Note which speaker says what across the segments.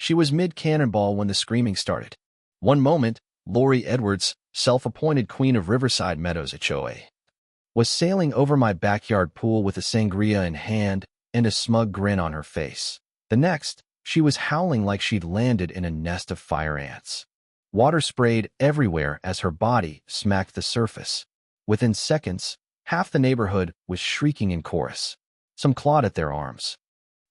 Speaker 1: She was mid-cannonball when the screaming started. One moment, Lori Edwards, self-appointed queen of Riverside Meadows HOA, was sailing over my backyard pool with a sangria in hand and a smug grin on her face. The next, she was howling like she'd landed in a nest of fire ants. Water sprayed everywhere as her body smacked the surface. Within seconds, half the neighborhood was shrieking in chorus. Some clawed at their arms.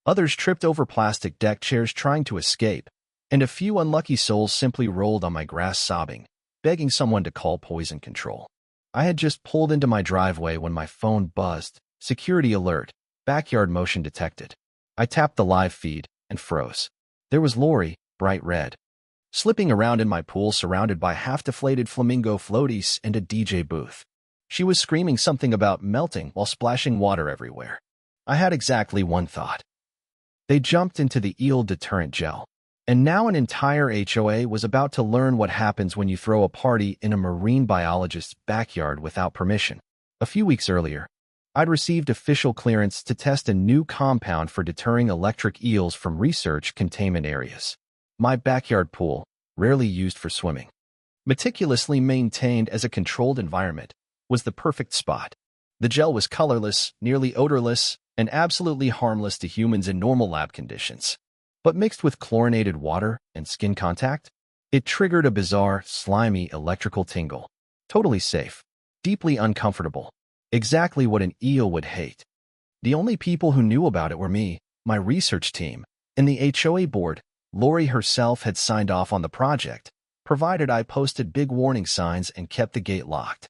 Speaker 1: Others tripped over plastic deck chairs trying to escape, and a few unlucky souls simply rolled on my grass sobbing, begging someone to call poison control. I had just pulled into my driveway when my phone buzzed. Security alert. Backyard motion detected. I tapped the live feed and froze. There was Lori, bright red, slipping around in my pool surrounded by half-deflated flamingo floaties and a DJ booth. She was screaming something about melting while splashing water everywhere. I had exactly one thought. They jumped into the Eel Deterrent gel. And now an entire HOA was about to learn what happens when you throw a party in a marine biologist's backyard without permission. A few weeks earlier, I'd received official clearance to test a new compound for deterring electric eels from research containment areas. My backyard pool, rarely used for swimming, meticulously maintained as a controlled environment, was the perfect spot. The gel was colorless, nearly odorless, and absolutely harmless to humans in normal lab conditions. But mixed with chlorinated water and skin contact, it triggered a bizarre, slimy electrical tingle. Totally safe, deeply uncomfortable, exactly what an eel would hate. The only people who knew about it were me, my research team, and the HOA board. Lori herself had signed off on the project, provided I posted big warning signs and kept the gate locked.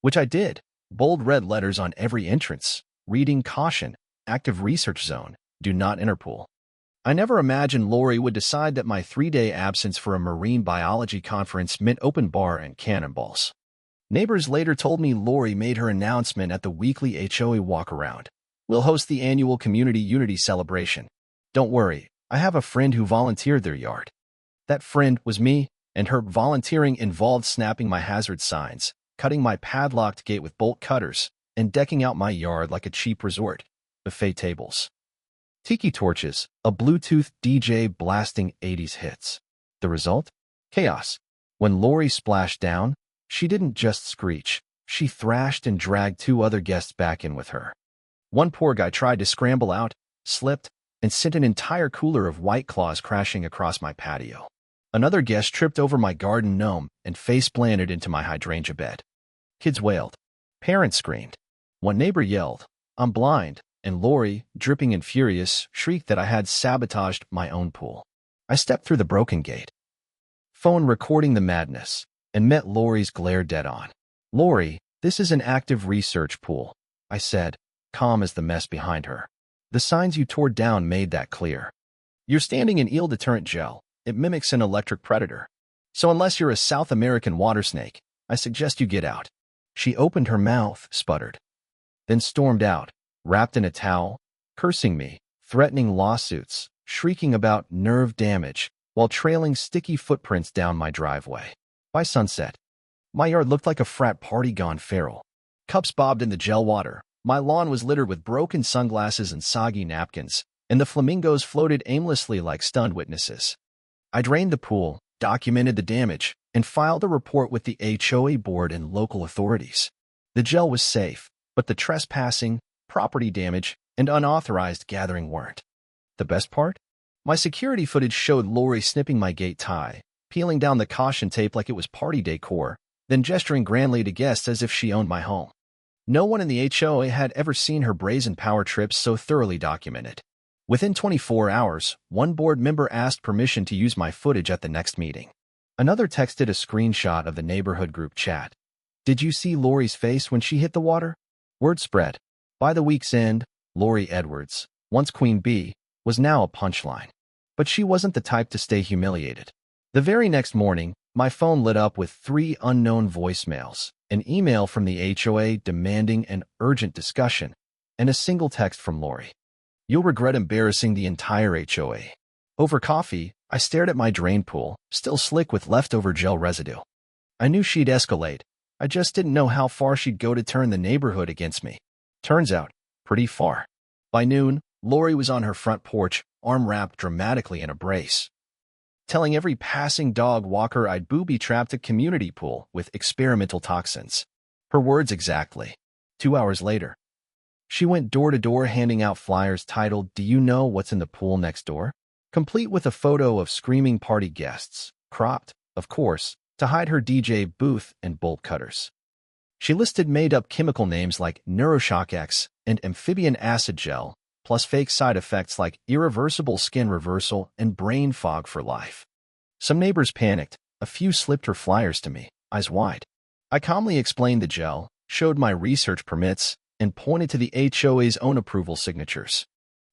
Speaker 1: Which I did, bold red letters on every entrance, reading caution, active research zone, do not enter pool. I never imagined Lori would decide that my 3-day absence for a marine biology conference meant open bar and cannonballs. Neighbors later told me Lori made her announcement at the weekly HOA walk-around. We'll host the annual Community Unity celebration. Don't worry, I have a friend who volunteered their yard. That friend was me, and her volunteering involved snapping my hazard signs, cutting my padlocked gate with bolt cutters, and decking out my yard like a cheap resort. Buffet tables, tiki torches, a Bluetooth DJ blasting 80s hits. The result? Chaos. When Lori splashed down, she didn't just screech. She thrashed and dragged 2 other guests back in with her. One poor guy tried to scramble out, slipped, and sent an entire cooler of White Claws crashing across my patio. Another guest tripped over my garden gnome and face-planted into my hydrangea bed. Kids wailed. Parents screamed. One neighbor yelled, "I'm blind," and Lori, dripping and furious, shrieked that I had sabotaged my own pool. I stepped through the broken gate, phone recording the madness, and met Lori's glare dead on. "Lori, this is an active research pool," I said, calm as the mess behind her. "The signs you tore down made that clear. You're standing in Eel Deterrent gel. It mimics an electric predator. So unless you're a South American water snake, I suggest you get out." She opened her mouth, sputtered, then stormed out, wrapped in a towel, cursing me, threatening lawsuits, shrieking about nerve damage, while trailing sticky footprints down my driveway. By sunset, my yard looked like a frat party gone feral. Cups bobbed in the gel water, my lawn was littered with broken sunglasses and soggy napkins, and the flamingos floated aimlessly like stunned witnesses. I drained the pool, documented the damage, and filed a report with the HOA board and local authorities. The gel was safe, but the trespassing, property damage, and unauthorized gathering weren't. The best part? My security footage showed Lori snipping my gate tie, peeling down the caution tape like it was party decor, then gesturing grandly to guests as if she owned my home. No one in the HOA had ever seen her brazen power trips so thoroughly documented. Within 24 hours, one board member asked permission to use my footage at the next meeting. Another texted a screenshot of the neighborhood group chat. "Did you see Lori's face when she hit the water?" Word spread. By the week's end, Lori Edwards, once Queen Bee, was now a punchline. But she wasn't the type to stay humiliated. The very next morning, my phone lit up with 3 unknown voicemails, an email from the HOA demanding an urgent discussion, and a single text from Lori. "You'll regret embarrassing the entire HOA." Over coffee, I stared at my drain pool, still slick with leftover gel residue. I knew she'd escalate. I just didn't know how far she'd go to turn the neighborhood against me. Turns out, pretty far. By noon, Lori was on her front porch, arm wrapped dramatically in a brace. telling every passing dog walker I'd booby-trapped a community pool with experimental toxins. Her words exactly. 2 hours later, she went door to door handing out flyers titled, "Do you know what's in the pool next door?" Complete with a photo of screaming party guests, cropped, of course, to hide her DJ booth and bolt cutters. She listed made-up chemical names like Neuroshock X and amphibian acid gel, plus fake side effects like irreversible skin reversal and brain fog for life. Some neighbors panicked. A few slipped her flyers to me, eyes wide. I calmly explained the gel, showed my research permits, and pointed to the HOA's own approval signatures.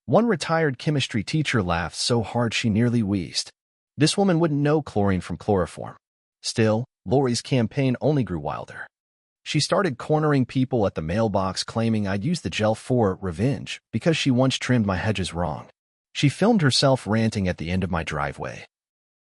Speaker 1: One retired chemistry teacher laughed so hard she nearly wheezed. This woman wouldn't know chlorine from chloroform. Still, Lori's campaign only grew wilder. She started cornering people at the mailbox claiming I'd used the gel for revenge because she once trimmed my hedges wrong. She filmed herself ranting at the end of my driveway,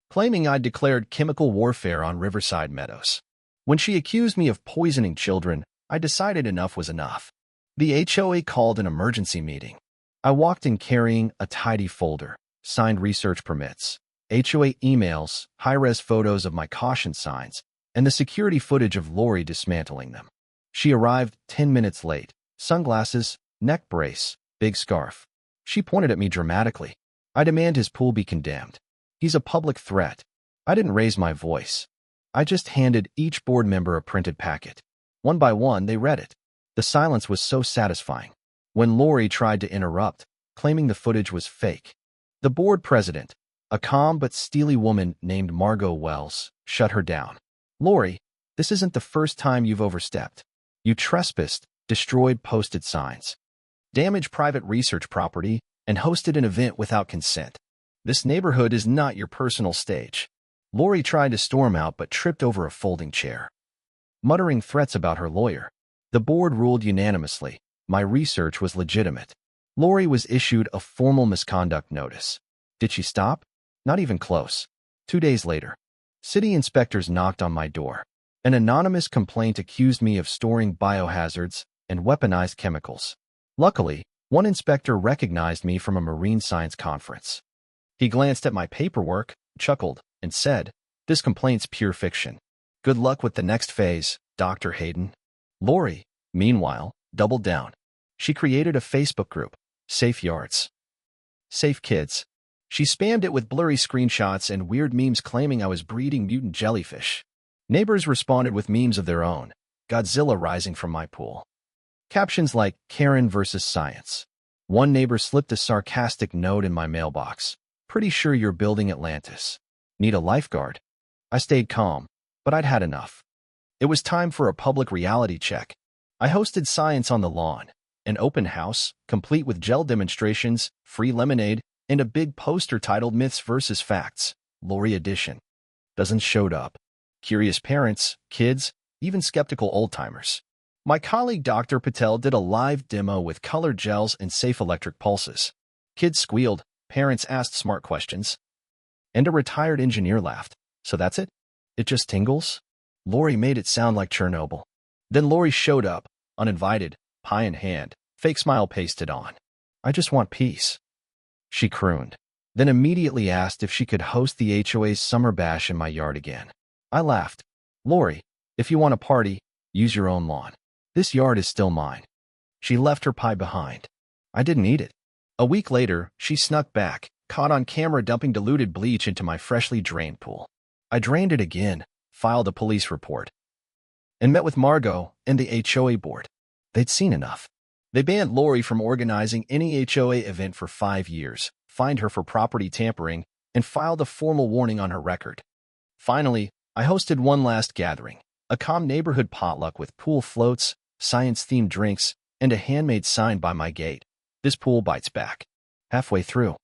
Speaker 1: claiming I'd declared chemical warfare on Riverside Meadows. When she accused me of poisoning children, I decided enough was enough. The HOA called an emergency meeting. I walked in carrying a tidy folder, signed research permits, HOA emails, high-res photos of my caution signs, and the security footage of Lori dismantling them. She arrived 10 minutes late. Sunglasses, neck brace, big scarf. She pointed at me dramatically. "I demand his pool be condemned. He's a public threat." I didn't raise my voice. I just handed each board member a printed packet. One by one, they read it. The silence was so satisfying. When Lori tried to interrupt, claiming the footage was fake, the board president, a calm but steely woman named Margot Wells, shut her down. "Lori, this isn't the first time you've overstepped. You trespassed, destroyed posted signs, damaged private research property, and hosted an event without consent. This neighborhood is not your personal stage." Lori tried to storm out but tripped over a folding chair, muttering threats about her lawyer. The board ruled unanimously. My research was legitimate. Lori was issued a formal misconduct notice. Did she stop? Not even close. 2 days later, city inspectors knocked on my door. An anonymous complaint accused me of storing biohazards and weaponized chemicals. Luckily, one inspector recognized me from a marine science conference. He glanced at my paperwork, chuckled, and said, "This complaint's pure fiction. Good luck with the next phase, Dr. Hayden." Lori, meanwhile, doubled down. She created a Facebook group, Safe Yards, Safe Kids. She spammed it with blurry screenshots and weird memes claiming I was breeding mutant jellyfish. Neighbors responded with memes of their own, Godzilla rising from my pool. Captions like, "Karen versus science." One neighbor slipped a sarcastic note in my mailbox. "Pretty sure you're building Atlantis. Need a lifeguard?" I stayed calm, but I'd had enough. It was time for a public reality check. I hosted Science on the Lawn, an open house, complete with gel demonstrations, free lemonade, and a big poster titled Myths vs. Facts, Lori Edition. Dozens showed up. Curious parents, kids, even skeptical old-timers. My colleague Dr. Patel did a live demo with colored gels and safe electric pulses. Kids squealed, parents asked smart questions, and a retired engineer laughed. "So that's it? It just tingles?" Lori made it sound like Chernobyl. Then Lori showed up, uninvited, pie in hand, fake smile pasted on. "I just want peace," she crooned, then immediately asked if she could host the HOA's summer bash in my yard again. I laughed. "Lori, if you want a party, use your own lawn. This yard is still mine." She left her pie behind. I didn't eat it. A week later, she snuck back, caught on camera dumping diluted bleach into my freshly drained pool. I drained it again, filed a police report, and met with Margot and the HOA board. They'd seen enough. They banned Lori from organizing any HOA event for 5 years, fined her for property tampering, and filed a formal warning on her record. Finally, I hosted one last gathering, a calm neighborhood potluck with pool floats, science-themed drinks, and a handmade sign by my gate. "This pool bites back." Halfway through,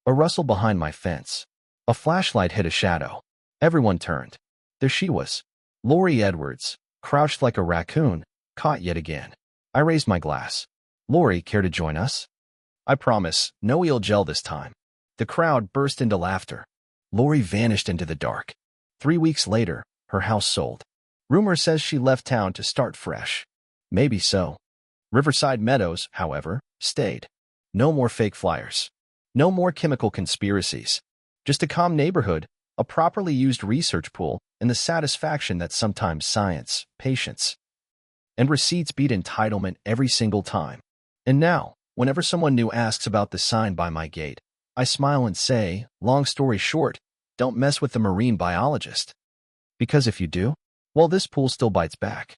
Speaker 1: a rustle behind my fence. A flashlight hit a shadow. Everyone turned. There she was, Lori Edwards, crouched like a raccoon, caught yet again. I raised my glass. "Lori, care to join us?" "I promise, no eel gel this time." The crowd burst into laughter. Lori vanished into the dark. 3 weeks later, her house sold. Rumor says she left town to start fresh. Maybe so. Riverside Meadows, however, stayed. No more fake flyers. No more chemical conspiracies. Just a calm neighborhood a properly used research pool, and the satisfaction that sometimes science, patience, and receipts beat entitlement every single time. And now, whenever someone new asks about the sign by my gate, I smile and say, long story short, don't mess with the marine biologist. Because if you do, well, this pool still bites back.